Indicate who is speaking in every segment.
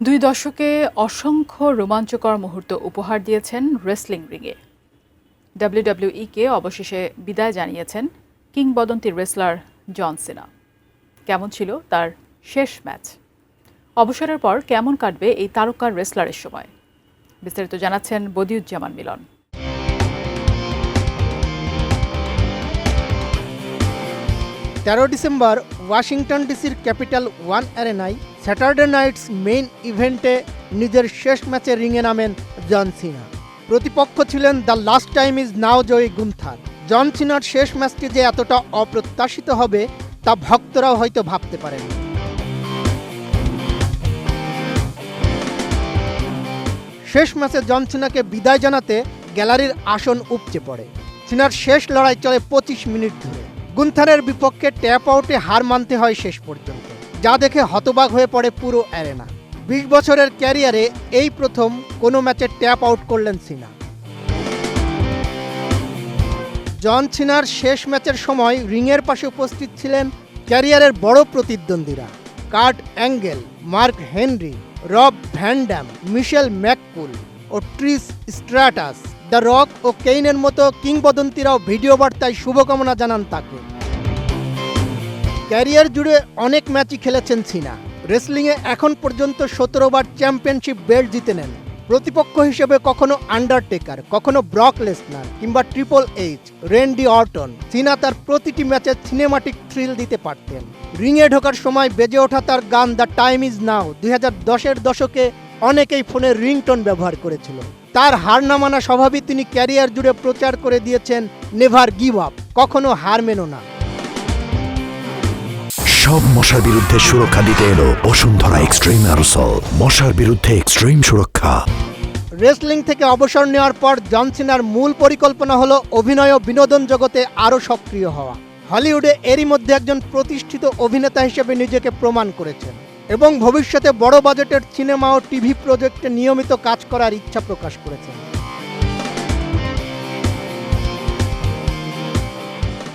Speaker 1: দুই দশকে অসংখ্য রোমাঞ্চকর মুহূর্ত উপহার দিয়েছেন রেসলিং রিংয়ে। ডাব্লিউডাব্লিউইকে অবশেষে বিদায় জানিয়েছেন কিংবদন্তি রেসলার জন সিনা। কেমন ছিল তার শেষ ম্যাচ? অবসরের পর কেমন কাটবে এই তারকা রেসলারের সময়? বিস্তারিত জানাচ্ছেন বদিউজ্জামান মিলন।
Speaker 2: ডিসেম্বর ওয়াশিংটন ডিসির ক্যাপিটাল ওয়ান অ্যারেনায় স্যাটারডে নাইটস মেইন ইভেন্টে নিজের শেষ ম্যাচে রিংয়ে নামেন জন সিনা। প্রতিপক্ষ ছিলেন the last time is now জয়ী গুন্থার। জন সিনার শেষ ম্যাচটি যে এতটা অপ্রত্যাশিত হবে তা ভক্তরাও হয়তো ভাবতে পারেন। শেষ ম্যাচে জন সিনাকে বিদায় জানাতে গ্যালারির আসন উপচে পড়ে। সিনার শেষ লড়াই চলে 25 মিনিট ধরে। গুন্থারের বিপক্ষে ট্যাপ আউটে হার মানতে হয় শেষ পর্যন্ত, যা দেখে হতবাক হয়ে পড়ে পুরো অ্যারেনা। 20 বছরের ক্যারিয়ারে এই প্রথম কোনো ম্যাচে ট্যাপ আউট করলেন সিনা। জন সিনার শেষ ম্যাচের সময় রিংয়ের পাশে উপস্থিত ছিলেন ক্যারিয়ারের বড় প্রতিদ্বন্দ্বীরা Kurt Angle, Mark Henry, Rob Van Dam, Michelle McCool ও ট্রিস স্ট্র্যাটাস। দ্য রক ও কেইনের মতো কিংবদন্তিরাও ভিডিও বার্তায় শুভকামনা জানান তাকে। ক্যারিয়ার জুড়ে অনেক ম্যাচই খেলেছেন সিনা। রেসলিংয়ে এখন পর্যন্ত 17 বার চ্যাম্পিয়নশিপ বেল্ট জিতে নেন। প্রতিপক্ষ হিসেবে কখনো আন্ডারটেকার, কখনো ব্রক লেসনার কিংবা ট্রিপল এইচ, রেন্ডি অর্টন। সিনা তার প্রতিটি ম্যাচে সিনেমাটিক থ্রিল দিতে পারতেন। রিংয়ে ঢোকার সময় বেজে ওঠা তার গান দ্য টাইম ইজ নাও 2010-এর দশকে অনেকেই ফোনের রিংটোন ব্যবহার করেছিল। তার হার না মানা স্বভাবই তিনি ক্যারিয়ার জুড়ে প্রচার করে দিয়েছেন নেভার গিভ আপ, কখনো হার মেনো না।
Speaker 3: সব মশার বিরুদ্ধে সুরক্ষা দিতে এলো বসুন্ধরা এক্সট্রিম অ্যারোসল, মশার বিরুদ্ধে এক্সট্রিম সুরক্ষা।
Speaker 2: রেসলিং থেকে অবসর নেওয়ার পর জন সিনার মূল পরিকল্পনা হলো অভিনয় ও বিনোদন জগতে আরও সক্রিয় হওয়া। হলিউডে এরই মধ্যে একজন প্রতিষ্ঠিত অভিনেতা হিসেবে নিজেকে প্রমাণ করেছেন এবং ভবিষ্যতে বড় বাজেটের সিনেমা ও টিভি প্রজেক্টে নিয়মিত কাজ করার ইচ্ছা প্রকাশ করেছেন।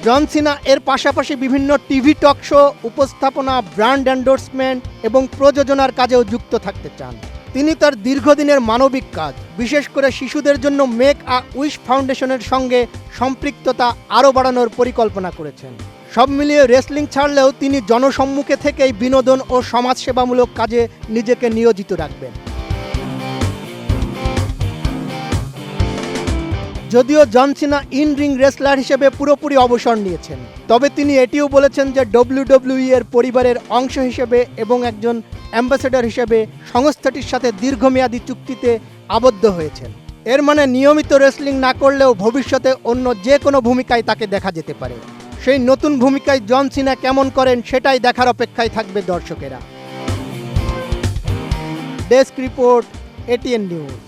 Speaker 2: জন সিনা এর পাশাপাশি বিভিন্ন টিভি টক শো, উপস্থাপনা, ব্র্যান্ড এন্ডোর্সমেন্ট এবং প্রযোজনার কাজেও যুক্ত থাকতে চান। তিনি তার দীর্ঘদিনের মানবিক কাজ, বিশেষ করে শিশুদের জন্য মেক আ উইশ ফাউন্ডেশনের সঙ্গে সম্পৃক্ততা আরও বাড়ানোর পরিকল্পনা করেছেন। সব মিলিয়ে রেসলিং ছাড়লেও তিনি জনসম্মুখে থেকেই বিনোদন ও সমাজসেবামূলক কাজে নিজেকে নিয়োজিত রাখবেন। যদিও জন সিনা ইন রিং রেসলার হিসেবে পুরোপুরি অবসর নিয়েছেন, তবে তিনি এটিও বলেছেন যে ডব্লিউডব্লিউই এর পরিবারের অংশ হিসেবে এবং একজন অ্যাম্বাসেডর হিসেবে সংস্থাটির সাথে দীর্ঘমেয়াদী চুক্তিতে আবদ্ধ হয়েছেন। এর মানে নিয়মিত রেসলিং না করলেও ভবিষ্যতে অন্য যে কোনো ভূমিকায় তাকে দেখা যেতে পারে। সেই নতুন ভূমিকায় জন সিনা কেমন করেন সেটাই দেখার অপেক্ষায় থাকবে দর্শকেরা। Desk report, ATN news.